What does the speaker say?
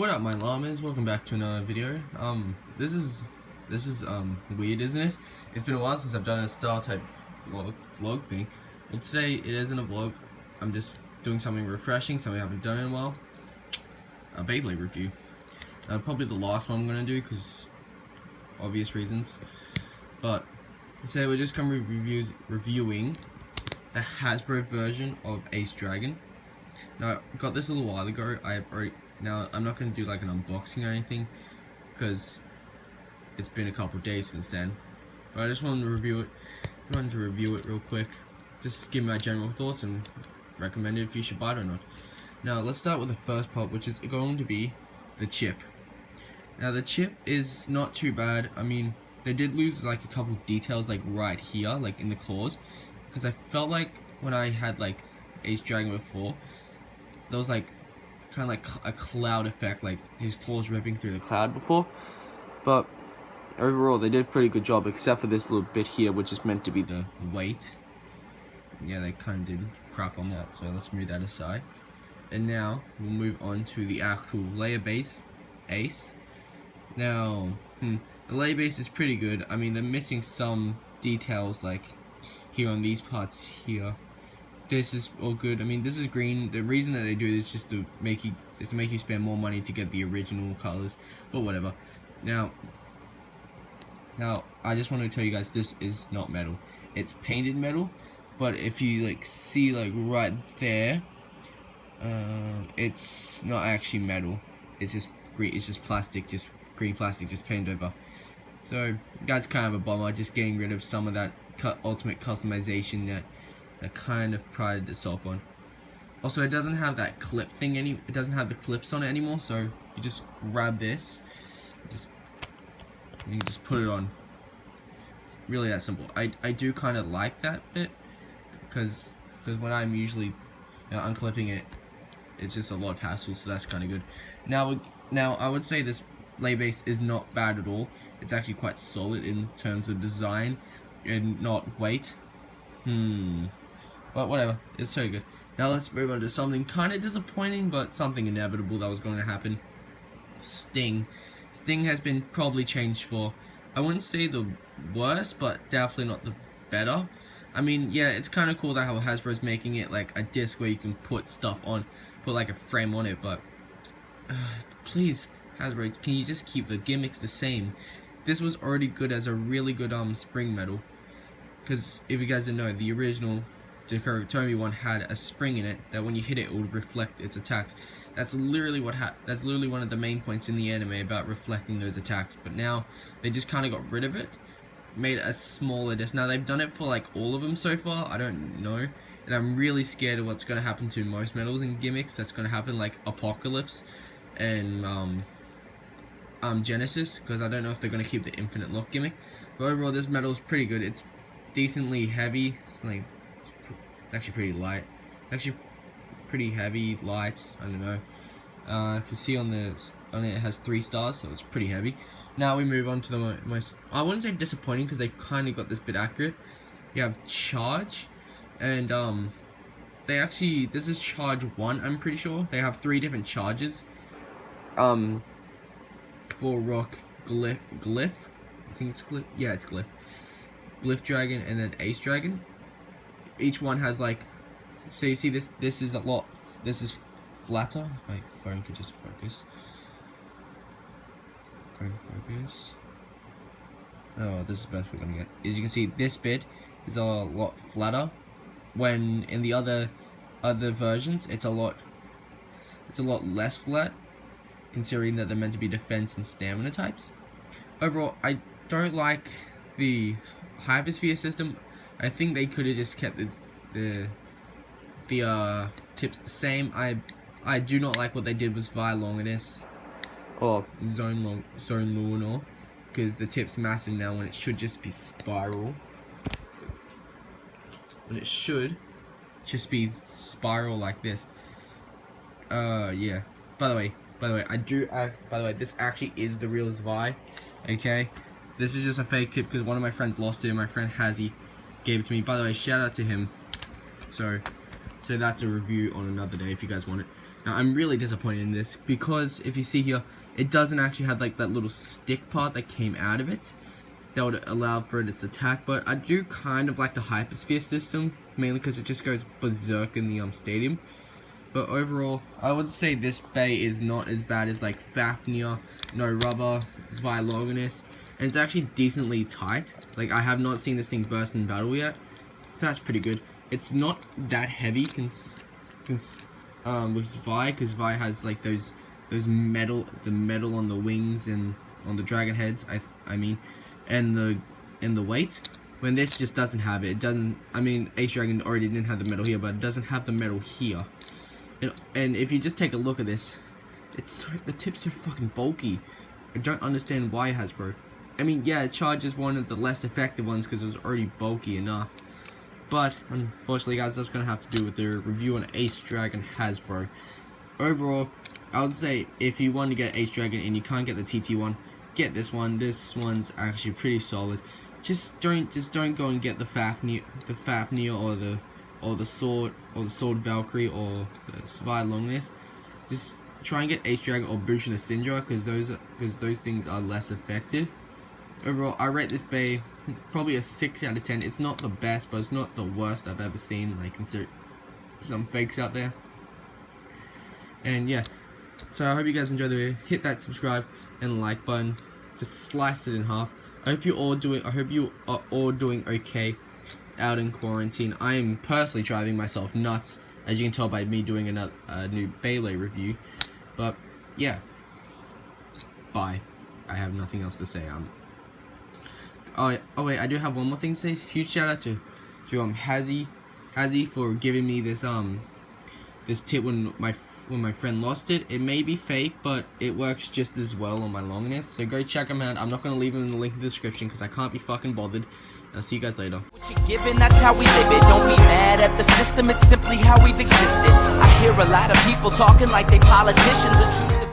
what up, my llamas? Welcome back to another video. This is weird, isn't it? It's been a while since I've done a style type vlog thing. Well, today it isn't a vlog. I'm just doing something refreshing, something I haven't done in a while. A Beyblade review. Probably the last one I'm gonna do because obvious reasons. But today we're just reviewing the Hasbro version of Ace Dragon. Now, I got this a little while ago. Now I'm not going to do like an unboxing or anything because it's been a couple days since then. But I just wanted to review it. Real quick. Just give my general thoughts and recommend it if you should buy it or not. Now let's start with the first part, which is going to be the chip. Now the chip is not too bad. I mean, they did lose like a couple details like right here, like in the claws, because I felt like when I had like Ace Dragon before, there was like kind of like a cloud effect, like his claws ripping through the cloud before. But overall they did a pretty good job, except for this little bit here, which is meant to be the weight. Yeah, they kind of did crap on that, so let's move that aside. And now we'll move on to the actual layer base Ace. Now the layer base is pretty good. I mean, they're missing some details like here on these parts here. This is all good. I mean, this is green. The reason that they do it is just to make you spend more money to get the original colors, but whatever. Now I just want to tell you guys, this is not metal. It's painted metal, but if you like see like right there, it's not actually metal. It's just green. It's just plastic, just green plastic, just painted over. So that's kind of a bummer. Just getting rid of some of that ultimate customization that kind of prided itself on. Also, it doesn't have that clip thing it doesn't have the clips on it anymore, so you just grab this, you can just put it on. Really that simple. I do kind of like that bit because when I'm usually unclipping it, it's just a lot of hassle, so that's kind of good. Now I would say this lay base is not bad at all. It's actually quite solid in terms of design and not weight. But whatever, it's so good. Now let's move on to something kind of disappointing, but something inevitable that was going to happen. Sting. Sting has been probably changed for, I wouldn't say the worst, but definitely not the better. I mean, yeah, it's kind of cool that how Hasbro's making it like a disc where you can put stuff on, put like a frame on it, but please, Hasbro, can you just keep the gimmicks the same? This was already good as a really good spring medal. Because if you guys didn't know, the original Tomy one had a spring in it that when you hit it, it would reflect its attacks. That's literally that's literally one of the main points in the anime about reflecting those attacks. But now they just kind of got rid of it, made a smaller disc. Now they've done it for like all of them so far. I don't know, and I'm really scared of what's going to happen to most medals and gimmicks. That's going to happen like Apocalypse and Genesis, because I don't know if they're going to keep the Infinite Lock gimmick. But overall, this medal is pretty good. It's decently heavy. It's actually pretty light. It's actually pretty heavy, light. I don't know. If you see on it has 3 stars, so it's pretty heavy. Now we move on to the most, I wouldn't say disappointing because they kind of got this bit accurate. You have Charge, and this is Charge 1. I'm pretty sure they have 3 different charges. For Rock, Glyph. I think it's Glyph. Yeah, it's Glyph. Glyph Dragon and then Ace Dragon. Each one has like, so you see this is a lot, this is flatter. My phone could just focus. Oh, this is the best we're gonna get. As you can see, this bit is a lot flatter, when in the other versions it's a lot less flat, considering that they're meant to be defense and stamina types. Overall, I don't like the Hypersphere system. I think they could have just kept the tips the same. I do not like what they did with Vi Longinus or Zone Lunar, because the tip's massive now when it should just be spiral. When it should just be spiral like this. Yeah. By the way, this actually is the real Zvi. Okay. This is just a fake tip because one of my friends lost it, and my friend Hazzy gave it to me. By the way, shout out to him. So that's a review on another day if you guys want it. Now, I'm really disappointed in this because if you see here, it doesn't actually have like that little stick part that came out of it that would allow for its attack. But I do kind of like the hypersphere system, mainly because it just goes berserk in the stadium. But overall, I would say this bay is not as bad as like Fafnir, No Rubber, Zvilongus, and it's actually decently tight. Like, I have not seen this thing burst in battle yet. That's pretty good. It's not that heavy with Zvi, because Zvi has like those metal, the metal on the wings and on the dragon heads. I mean, and the weight. When this just doesn't have it. It doesn't. I mean, Ace Dragon already didn't have the metal here, but it doesn't have the metal here. And if you just take a look at this, the tips are fucking bulky. I don't understand why, Hasbro. I mean, yeah, Charge is one of the less effective ones because it was already bulky enough. But unfortunately, guys, that's gonna have to do with the review on Ace Dragon Hasbro. Overall, I would say if you want to get Ace Dragon and you can't get the TT one, get this one. This one's actually pretty solid. Just don't go and get the Fafnir or the Sword Valkyrie or the Zvilongus. Just try and get Ace Dragon or Bushin Syndra because those things are less effective. Overall, I rate this bay probably a 6 out of 10. It's not the best, but it's not the worst I've ever seen. I consider some fakes out there. And yeah, so I hope you guys enjoyed the video. Hit that subscribe and like button. Just slice it in half. I hope you are all doing okay out in quarantine. I am personally driving myself nuts, as you can tell by me doing a new Baylor review. But yeah, bye. I have nothing else to say. Oh wait, I do have one more thing to say. Huge shout out to Hazzy for giving me this this tip when my friend lost it. It may be fake, but it works just as well on my longness. So go check him out. I'm not gonna leave him in the link in the description because I can't be fucking bothered. I'll see you guys later. What you giving, that's how we live it. Don't be mad at the system, it's simply how we've existed. I hear a lot of people talking like they politicians and choose to